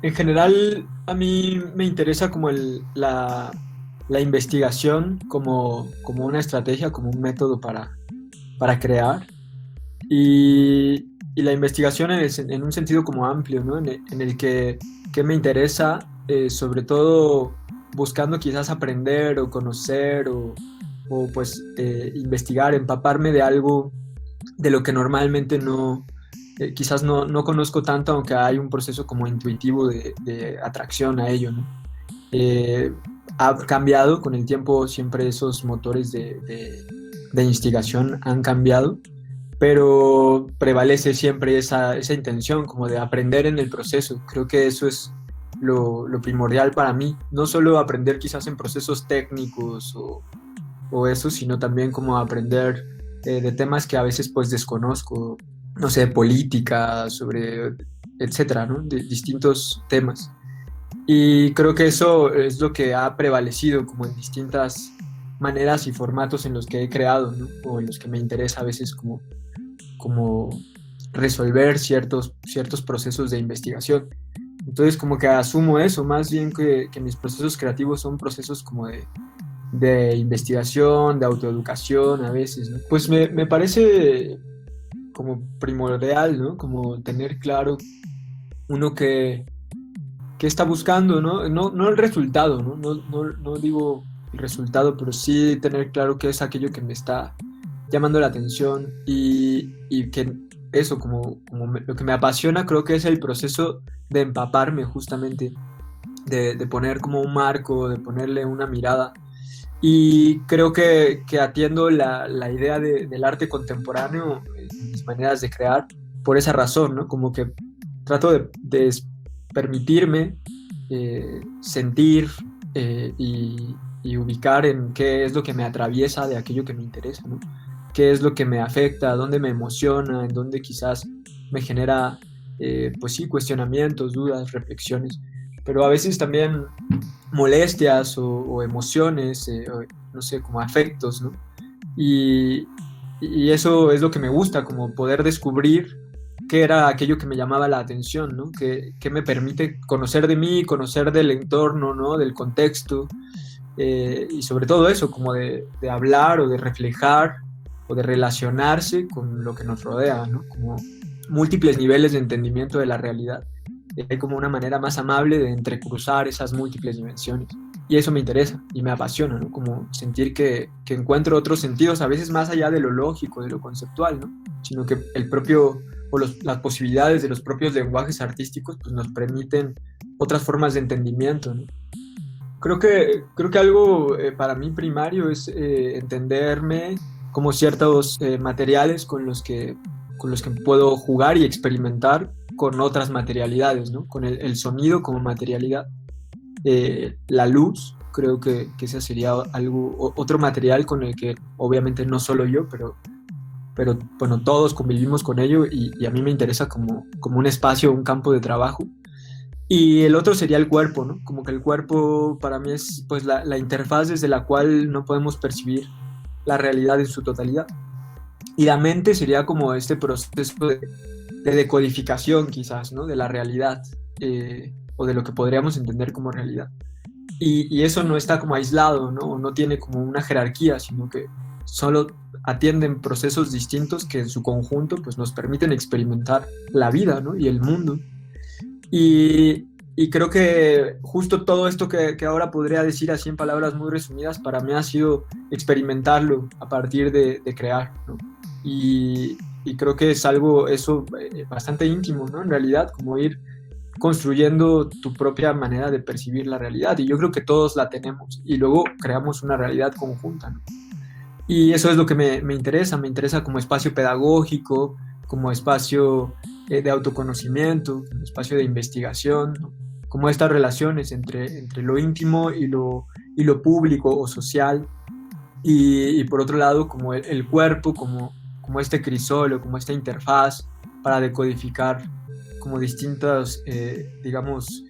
En general, a mí me interesa como la investigación como una estrategia, como un método para crear. Y la investigación en un sentido como amplio, ¿no? En el que me interesa, sobre todo buscando quizás aprender o conocer o pues investigar, empaparme de algo de lo que normalmente quizás no conozco tanto, aunque hay un proceso como intuitivo de atracción a ello, ¿no? Eh, ha cambiado con el tiempo, siempre esos motores de instigación han cambiado, pero prevalece siempre esa intención como de aprender en el proceso. Creo que eso es lo primordial para mí, no solo aprender quizás en procesos técnicos o eso, sino también como aprender de temas que a veces pues desconozco, no sé, política, sobre, etcétera, ¿no? De distintos temas. Y creo que eso es lo que ha prevalecido como en distintas maneras y formatos en los que he creado, ¿no? O en los que me interesa a veces como resolver ciertos procesos de investigación. Entonces como que asumo eso, más bien que mis procesos creativos son procesos como de investigación, de autoeducación a veces, ¿no? Pues me parece como primordial, ¿no? Como tener claro uno que está buscando, ¿no? No el resultado, ¿no? No digo el resultado, pero sí tener claro qué es aquello que me está llamando la atención y que eso, lo que me apasiona, creo que es el proceso de empaparme justamente, de poner como un marco, de ponerle una mirada. Y creo que atiendo la idea del arte contemporáneo en mis maneras de crear por esa razón, ¿no? Como que trato de permitirme sentir y ubicar en qué es lo que me atraviesa de aquello que me interesa, ¿no? Qué es lo que me afecta, dónde me emociona, en dónde quizás me genera, pues sí, cuestionamientos, dudas, reflexiones, pero a veces también molestias o emociones, o, no sé, como afectos, ¿no? Y, y eso es lo que me gusta, como poder descubrir qué era aquello que me llamaba la atención, ¿no? Que me permite conocer de mí, conocer del entorno, ¿no? Del contexto, y sobre todo eso, como de hablar o de reflejar o de relacionarse con lo que nos rodea, ¿no? Como múltiples niveles de entendimiento de la realidad. Hay como una manera más amable de entrecruzar esas múltiples dimensiones. Y eso me interesa y me apasiona, ¿no? Como sentir que encuentro otros sentidos, a veces más allá de lo lógico, de lo conceptual, ¿no? Sino que el propio, las posibilidades de los propios lenguajes artísticos, pues nos permiten otras formas de entendimiento, ¿no? Creo que algo para mí primario es entenderme como ciertos materiales con los que puedo jugar y experimentar con otras materialidades, ¿no? Con el sonido como materialidad, la luz, creo que ese sería otro material con el que obviamente no solo yo, pero bueno, todos convivimos con ello y a mí me interesa como un espacio, un campo de trabajo. Y el otro sería el cuerpo, ¿no? Como que el cuerpo para mí es pues la interfaz desde la cual no podemos percibir la realidad en su totalidad. Y la mente sería como este proceso de decodificación quizás, ¿no? De la realidad, o de lo que podríamos entender como realidad. Y eso no está como aislado, ¿no? No tiene como una jerarquía, sino que solo atienden procesos distintos que en su conjunto pues nos permiten experimentar la vida, ¿no? Y el mundo. Y creo que justo todo esto que ahora podría decir así en palabras muy resumidas, para mí ha sido experimentarlo a partir de crear, ¿no? Y creo que es algo eso bastante íntimo, ¿no? En realidad, como ir construyendo tu propia manera de percibir la realidad. Y yo creo que todos la tenemos y luego creamos una realidad conjunta, ¿no? Y eso es lo que me interesa como espacio pedagógico, como espacio de autoconocimiento, como espacio de investigación, ¿no? como estas relaciones entre lo íntimo y lo público o social, y por otro lado como el cuerpo, como este crisol o como esta interfaz para decodificar como distintos, digamos,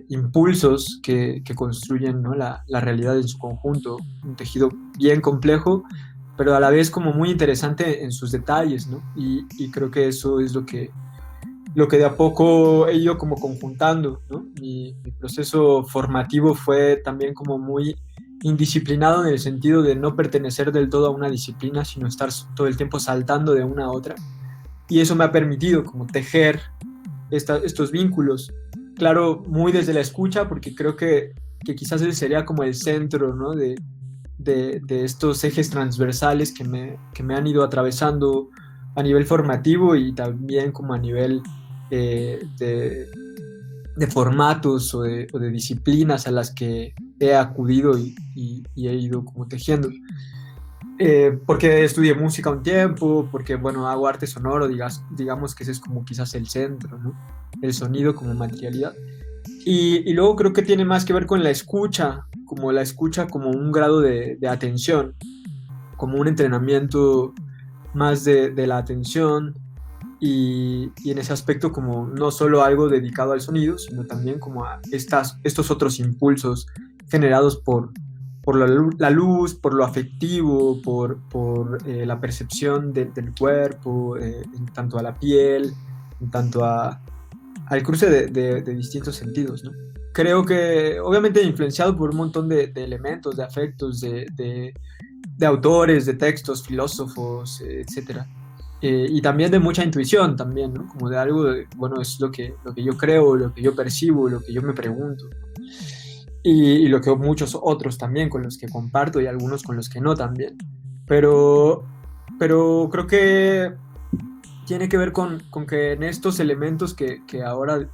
impulsos que construyen, ¿no? La realidad en su conjunto, un tejido bien complejo, pero a la vez como muy interesante en sus detalles, ¿no? Y creo que eso es lo que de a poco he ido como conjuntando, ¿no? Mi proceso formativo fue también como muy indisciplinado en el sentido de no pertenecer del todo a una disciplina, sino estar todo el tiempo saltando de una a otra. Y eso me ha permitido como tejer estos vínculos. Claro, muy desde la escucha, porque creo que quizás ese sería como el centro, ¿no? De estos ejes transversales que me han ido atravesando a nivel formativo y también como a nivel de formatos o de disciplinas a las que he acudido y he ido como tejiendo. Porque estudié música un tiempo, porque, bueno, hago arte sonoro, digamos que ese es como quizás el centro, ¿no? El sonido como materialidad. Y luego creo que tiene más que ver con la escucha como un grado de atención, como un entrenamiento más de la atención y en ese aspecto como no solo algo dedicado al sonido, sino también como a estos otros impulsos generados por la luz, por lo afectivo, por la percepción del cuerpo, en tanto a la piel, en tanto al cruce de distintos sentidos, ¿no? Creo que obviamente influenciado por un montón de elementos, de afectos, de autores, de textos, filósofos, etcétera. Y también de mucha intuición también, ¿no? Como de algo, bueno, es lo que yo creo, lo que yo percibo, lo que yo me pregunto. Y lo que muchos otros también con los que comparto y algunos con los que no también. Pero, pero creo que tiene que ver con que en estos elementos que ahora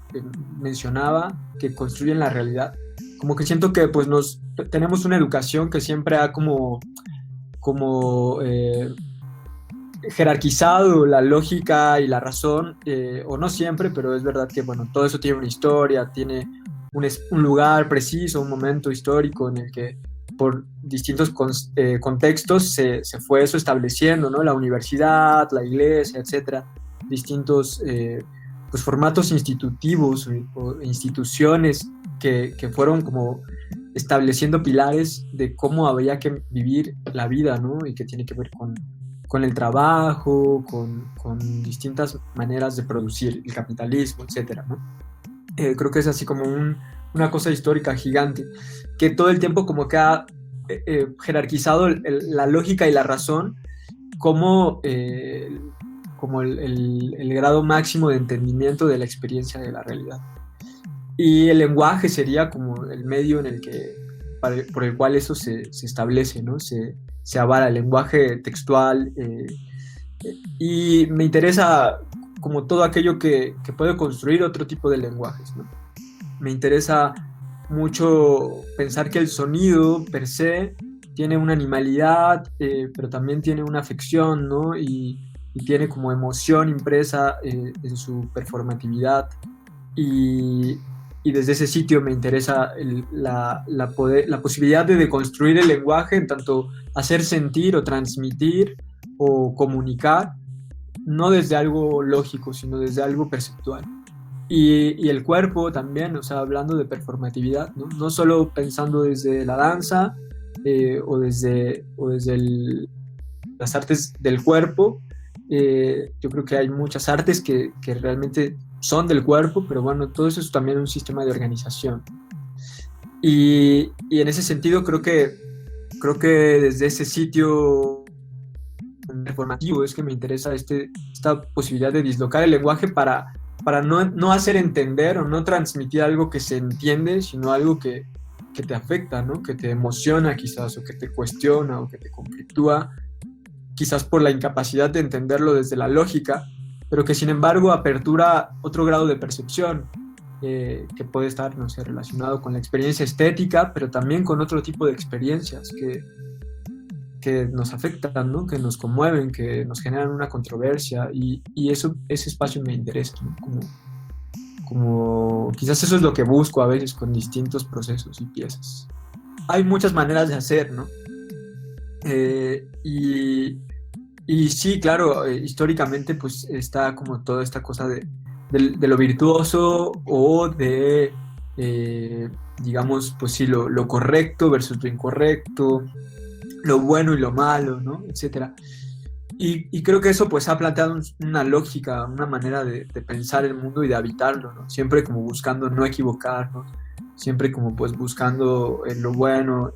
mencionaba, que construyen la realidad, como que siento que pues tenemos una educación que siempre ha como jerarquizado la lógica y la razón, o no siempre, pero es verdad que, bueno, todo eso tiene una historia, tiene un lugar preciso, un momento histórico en el que por distintos contextos se fue eso estableciendo, ¿no? La universidad, la iglesia, etcétera, distintos pues formatos institutivos o instituciones que fueron como estableciendo pilares de cómo había que vivir la vida, ¿no? Y que tiene que ver con el trabajo, con distintas maneras de producir el capitalismo, etcétera, ¿no? Creo que es así como una cosa histórica gigante, que todo el tiempo como que ha jerarquizado la lógica y la razón como, como el grado máximo de entendimiento de la experiencia de la realidad. Y el lenguaje sería como el medio en el que, por el cual eso se establece, ¿no? Se avala el lenguaje textual, y me interesa como todo aquello que puede construir otro tipo de lenguajes, ¿no? Me interesa mucho pensar que el sonido per se tiene una animalidad, pero también tiene una afección, ¿no? Y tiene como emoción impresa en su performatividad. Y, y desde ese sitio me interesa la posibilidad de deconstruir el lenguaje en tanto hacer sentir o transmitir o comunicar, no desde algo lógico, sino desde algo perceptual. Y el cuerpo también, o sea, hablando de performatividad, ¿no? No solo pensando desde la danza o desde las artes del cuerpo. Yo creo que hay muchas artes que realmente son del cuerpo, pero bueno, todo eso es también un sistema de organización. Y en ese sentido creo que desde ese sitio performativo es que me interesa esta posibilidad de dislocar el lenguaje para no hacer entender o no transmitir algo que se entiende, sino algo que te afecta, ¿no? Que te emociona quizás, o que te cuestiona, o que te conflictúa, quizás por la incapacidad de entenderlo desde la lógica, pero que sin embargo apertura otro grado de percepción, que puede estar, no sé, relacionado con la experiencia estética, pero también con otro tipo de experiencias que nos afectan, ¿no? Que nos conmueven, que nos generan una controversia, y ese espacio me interesa, ¿no? como quizás eso es lo que busco a veces con distintos procesos y piezas. Hay muchas maneras de hacer, ¿no? Eh, y, y sí, claro, históricamente pues está como toda esta cosa de lo virtuoso o de, eh, digamos, pues sí, lo correcto versus lo incorrecto, lo bueno y lo malo, ¿no? Etcétera. Y creo que eso pues ha planteado una lógica, una manera de pensar el mundo y de habitarlo, ¿no? Siempre como buscando no equivocarnos, siempre como pues buscando lo bueno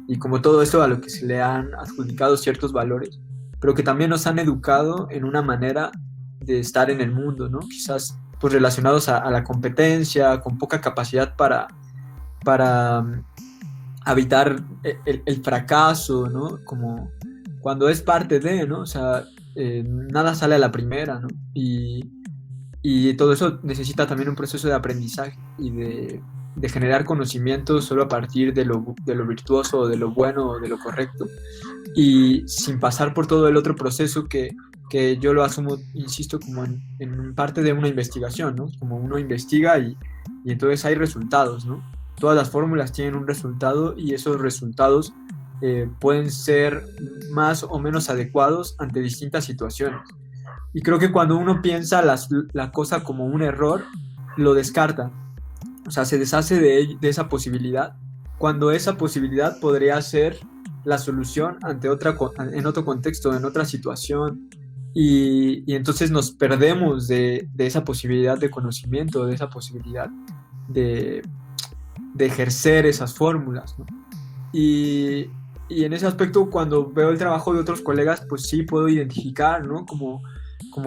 y como todo esto a lo que se le han adjudicado ciertos valores, pero que también nos han educado en una manera de estar en el mundo, ¿no? Quizás pues relacionados a la competencia, con poca capacidad para habitar el fracaso, ¿no? Como cuando es parte de, ¿no? O sea, nada sale a la primera, ¿no? Y todo eso necesita también un proceso de aprendizaje y de generar conocimiento solo a partir de lo virtuoso, o de lo bueno, o de lo correcto, y sin pasar por todo el otro proceso que yo lo asumo, insisto, como en parte de una investigación, ¿no? Como uno investiga y entonces hay resultados, ¿no? Todas las fórmulas tienen un resultado y esos resultados pueden ser más o menos adecuados ante distintas situaciones. Y creo que cuando uno piensa la cosa como un error, lo descarta. O sea, se deshace de esa posibilidad, cuando esa posibilidad podría ser la solución en otro contexto, en otra situación. Y entonces nos perdemos de esa posibilidad de conocimiento, de esa posibilidad de, de ejercer esas fórmulas, ¿no? Y, y en ese aspecto, cuando veo el trabajo de otros colegas, pues sí puedo identificar, ¿no? Como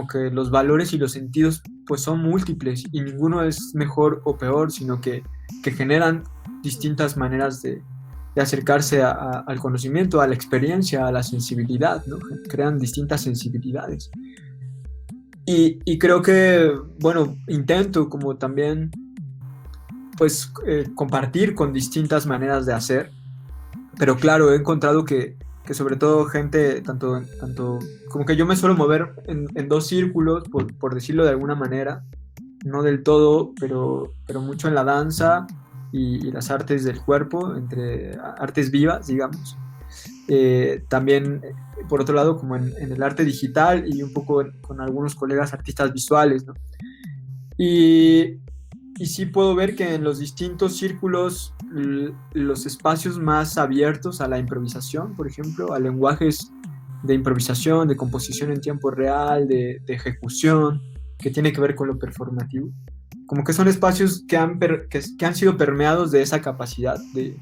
que los valores y los sentidos pues son múltiples y ninguno es mejor o peor, sino que generan distintas maneras de acercarse al conocimiento, a la experiencia, a la sensibilidad, ¿no? Crean distintas sensibilidades. Y creo que, bueno, intento como también pues compartir con distintas maneras de hacer, pero claro, he encontrado que sobre todo gente, tanto como que yo me suelo mover en dos círculos, por decirlo de alguna manera, no del todo, pero mucho en la danza y las artes del cuerpo, entre artes vivas, digamos. También, por otro lado, como en el arte digital y un poco con algunos colegas artistas visuales, ¿no? Y, y sí puedo ver que en los distintos círculos, los espacios más abiertos a la improvisación, por ejemplo, a lenguajes de improvisación, de composición en tiempo real, de ejecución, que tiene que ver con lo performativo, como que son espacios que han sido permeados de esa capacidad de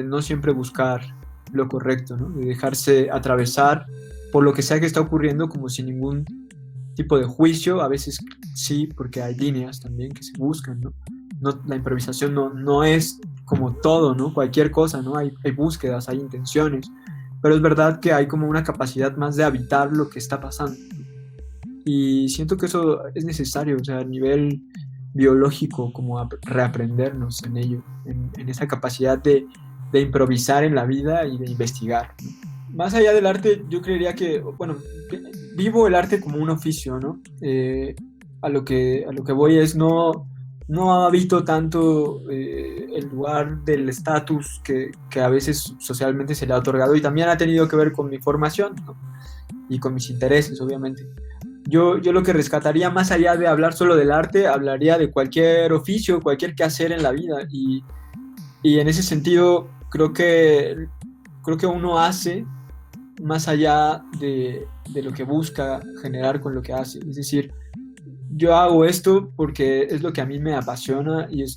no siempre buscar lo correcto, ¿no? De dejarse atravesar por lo que sea que está ocurriendo como sin ningún tipo de juicio. A veces sí, porque hay líneas también que se buscan, ¿no? La improvisación no es como todo, ¿no? Cualquier cosa, ¿no? Hay búsquedas, hay intenciones, pero es verdad que hay como una capacidad más de habitar lo que está pasando. Y siento que eso es necesario, o sea, a nivel biológico, como reaprendernos en ello, en esa capacidad de improvisar en la vida y de investigar, ¿no? Más allá del arte, yo creería que, bueno, vivo el arte como un oficio, ¿no? A lo que voy es no habito tanto el lugar del estatus que a veces socialmente se le ha otorgado, y también ha tenido que ver con mi formación, ¿no? Y con mis intereses, obviamente. Yo lo que rescataría, más allá de hablar solo del arte, hablaría de cualquier oficio, cualquier quehacer en la vida. Y en ese sentido, creo que uno hace más allá de lo que busca generar con lo que hace. Es decir, yo hago esto porque es lo que a mí me apasiona y es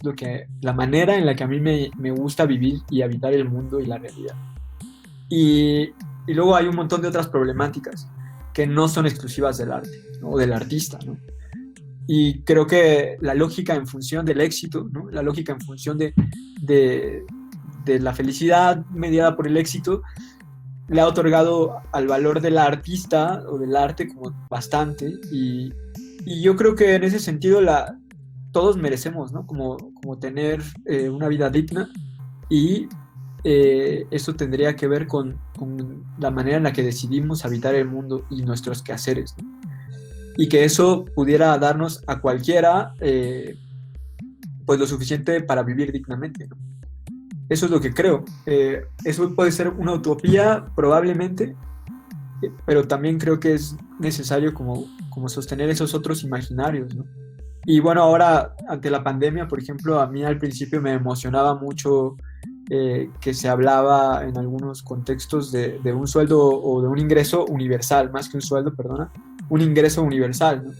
la manera en la que a mí me gusta vivir y habitar el mundo y la realidad. Y, y luego hay un montón de otras problemáticas que no son exclusivas del arte, ¿no? O del artista, ¿no? Y creo que la lógica en función del éxito, ¿no? La lógica en función de, de la felicidad mediada por el éxito, le ha otorgado al valor del artista o del arte como bastante. Y yo creo que en ese sentido todos merecemos, ¿no? Como tener una vida digna, y eso tendría que ver con la manera en la que decidimos habitar el mundo y nuestros quehaceres, ¿no? y que eso pudiera darnos a cualquiera pues lo suficiente para vivir dignamente, ¿no? Eso es lo que creo. Eso puede ser una utopía probablemente, pero también creo que es necesario como sostener esos otros imaginarios, ¿no? Y bueno, ahora ante la pandemia, por ejemplo, a mí al principio me emocionaba mucho que se hablaba en algunos contextos de un sueldo o de un ingreso universal, más que un sueldo, perdona, un ingreso universal, ¿no?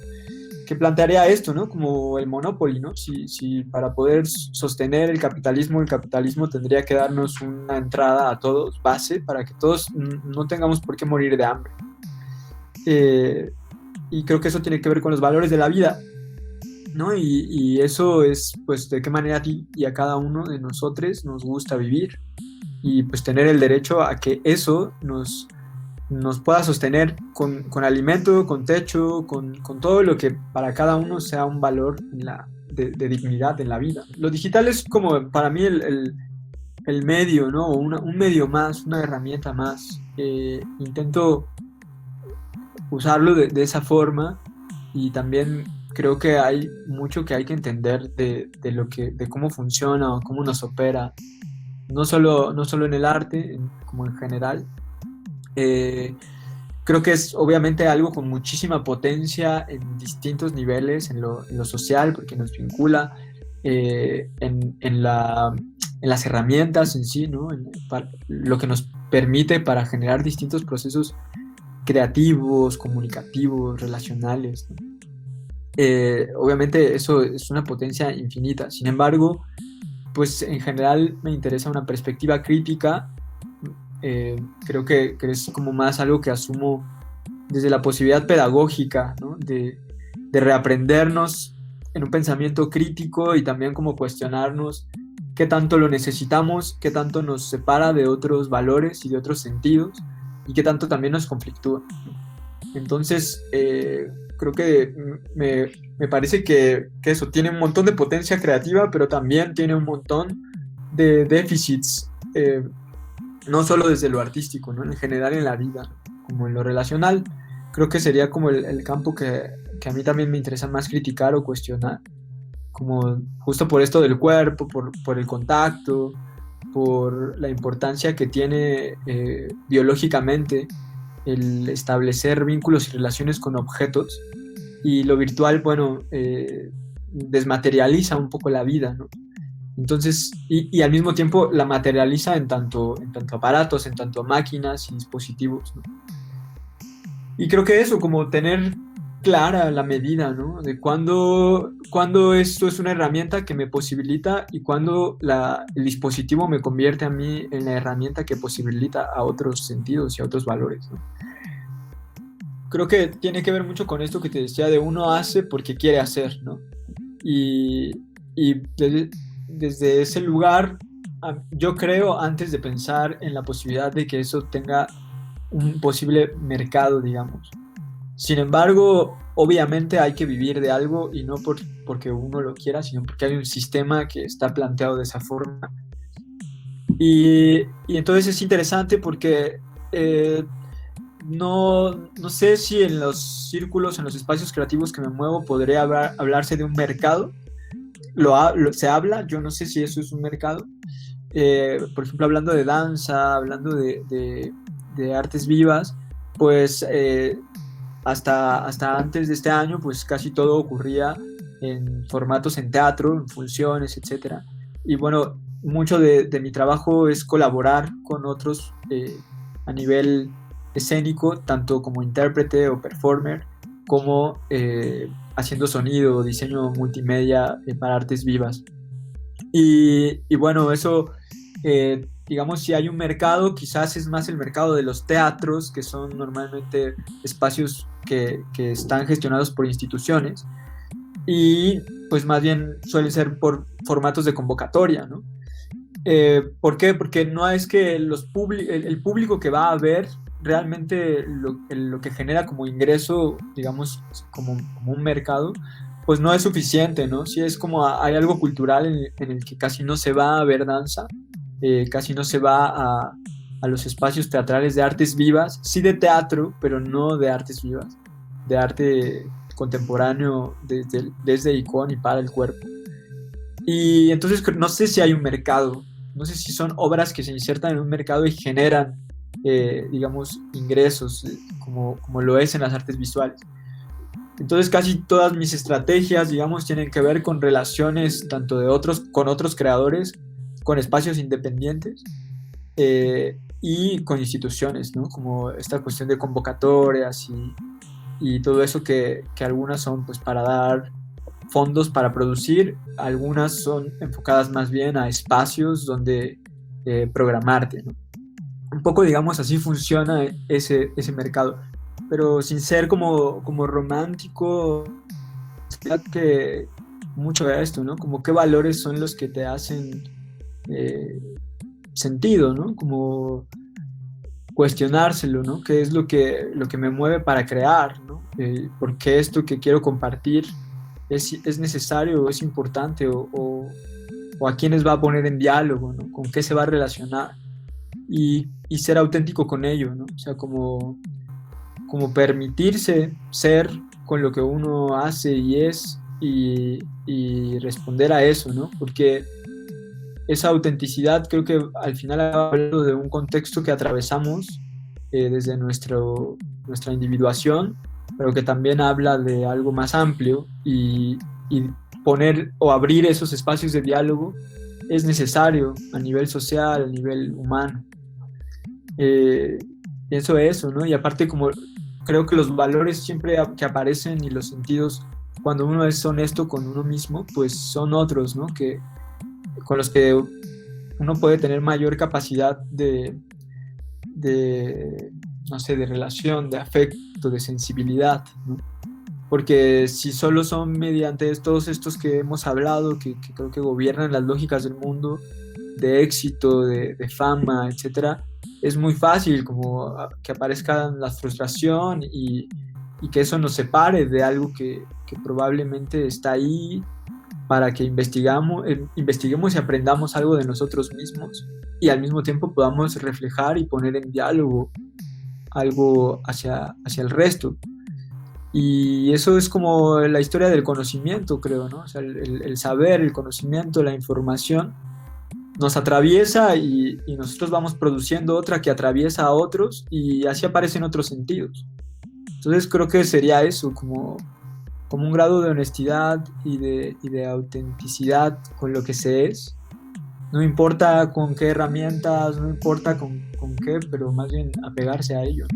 Que plantearía esto, ¿no? Como el Monopoly, ¿no? Si para poder sostener el capitalismo tendría que darnos una entrada a todos, base, para que todos no tengamos por qué morir de hambre. Eh, y creo que eso tiene que ver con los valores de la vida, ¿no? Y eso es, pues, de qué manera a ti y a cada uno de nosotros nos gusta vivir y pues tener el derecho a que eso nos pueda sostener con alimento, con techo, con todo lo que para cada uno sea un valor de dignidad en la vida. Lo digital es como para mí el medio, ¿no? Un medio más, una herramienta más. Intento usarlo de esa forma y también creo que hay mucho que hay que entender de cómo funciona o cómo nos opera, no solo en el arte, como en general. Eh, Creo que es obviamente algo con muchísima potencia en distintos niveles, en lo social, porque nos vincula, en las herramientas en sí, ¿no? Lo que nos permite para generar distintos procesos creativos, comunicativos, relacionales, ¿no? Obviamente eso es una potencia infinita. Sin embargo, pues en general me interesa una perspectiva crítica. Creo que es como más algo que asumo desde la posibilidad pedagógica, ¿no? De reaprendernos en un pensamiento crítico y también como cuestionarnos qué tanto lo necesitamos, qué tanto nos separa de otros valores y de otros sentidos y qué tanto también nos conflictúa. Entonces, creo que me parece que eso tiene un montón de potencia creativa, pero también tiene un montón de déficits, no solo desde lo artístico, ¿no? En general en la vida, como en lo relacional. Creo que sería como el campo que a mí también me interesa más criticar o cuestionar, como justo por esto del cuerpo, por el contacto, por la importancia que tiene biológicamente el establecer vínculos y relaciones con objetos, y lo virtual, bueno, desmaterializa un poco la vida, ¿no? Entonces, y al mismo tiempo la materializa en tanto aparatos, en tanto máquinas y dispositivos, ¿no? Y creo que eso, como tener clara la medida, ¿no? De cuándo esto es una herramienta que me posibilita y cuándo el dispositivo me convierte a mí en la herramienta que posibilita a otros sentidos y a otros valores, ¿no? Creo que tiene que ver mucho con esto que te decía de uno hace porque quiere hacer, ¿no? Y, desde ese lugar, yo creo, antes de pensar en la posibilidad de que eso tenga un posible mercado, digamos. Sin embargo, obviamente hay que vivir de algo y no porque uno lo quiera, sino porque hay un sistema que está planteado de esa forma. Y entonces es interesante porque no sé si en los círculos, en los espacios creativos que me muevo, podría hablarse de un mercado. Se habla, yo no sé si eso es un mercado. Por ejemplo, hablando de danza, hablando de artes vivas, pues hasta antes de este año, pues casi todo ocurría en formatos en teatro, en funciones, etcétera. Y bueno, mucho de mi trabajo es colaborar con otros a nivel escénico, tanto como intérprete o performer, como haciendo sonido, diseño multimedia para artes vivas. Y bueno, eso, digamos, si hay un mercado, quizás es más el mercado de los teatros, que son normalmente espacios que están gestionados por instituciones, y pues más bien suelen ser por formatos de convocatoria, ¿no? ¿Por qué? Porque no es que el público que va a ver realmente lo que genera como ingreso, digamos, como un mercado, pues no es suficiente, ¿no? Si es como hay algo cultural en el que casi no se va a ver danza, casi no se va a los espacios teatrales de artes vivas, sí de teatro, pero no de artes vivas, de arte contemporáneo desde y con y para el cuerpo. Y entonces no sé si hay un mercado, no sé si son obras que se insertan en un mercado y generan, digamos, ingresos, como lo es en las artes visuales. Entonces casi todas mis estrategias, digamos, tienen que ver con relaciones tanto con otros creadores, con espacios independientes, y con instituciones, ¿no? Como esta cuestión de convocatorias y todo eso que algunas son pues para dar fondos para producir, algunas son enfocadas más bien a espacios donde programarte, ¿no? Un poco, digamos, así funciona ese mercado, pero sin ser como romántico, que mucho de esto, ¿no? Como qué valores son los que te hacen eh, sentido, ¿no? Como cuestionárselo, ¿no? ¿Qué es lo que me mueve para crear, ¿no? ¿Por qué esto que quiero compartir es necesario, es importante, o a quiénes va a poner en diálogo, ¿no? ¿Con qué se va a relacionar? Y ser auténtico con ello, ¿no? O sea, como permitirse ser con lo que uno hace y es y responder a eso, ¿no? Porque esa autenticidad creo que al final hablo de un contexto que atravesamos desde nuestra individuación, pero que también habla de algo más amplio y poner o abrir esos espacios de diálogo es necesario a nivel social, a nivel humano. Eh, eso, ¿no? Y aparte como creo que los valores siempre que aparecen y los sentidos cuando uno es honesto con uno mismo, pues son otros, ¿no? Con los que uno puede tener mayor capacidad de no sé, de relación, de afecto, de sensibilidad, ¿no? Porque si solo son mediante todos estos que hemos hablado, que creo que gobiernan las lógicas del mundo, de éxito, de fama, etcétera, es muy fácil como que aparezca la frustración y que eso nos separe de algo que probablemente está ahí para que investiguemos y aprendamos algo de nosotros mismos y al mismo tiempo podamos reflejar y poner en diálogo algo hacia el resto. Y eso es como la historia del conocimiento, creo, ¿no? O sea, el saber, el conocimiento, la información nos atraviesa y nosotros vamos produciendo otra que atraviesa a otros y así aparecen otros sentidos. Entonces creo que sería eso, como un grado de honestidad y de autenticidad con lo que se es. No importa con qué herramientas, no importa con qué, pero más bien apegarse a ello.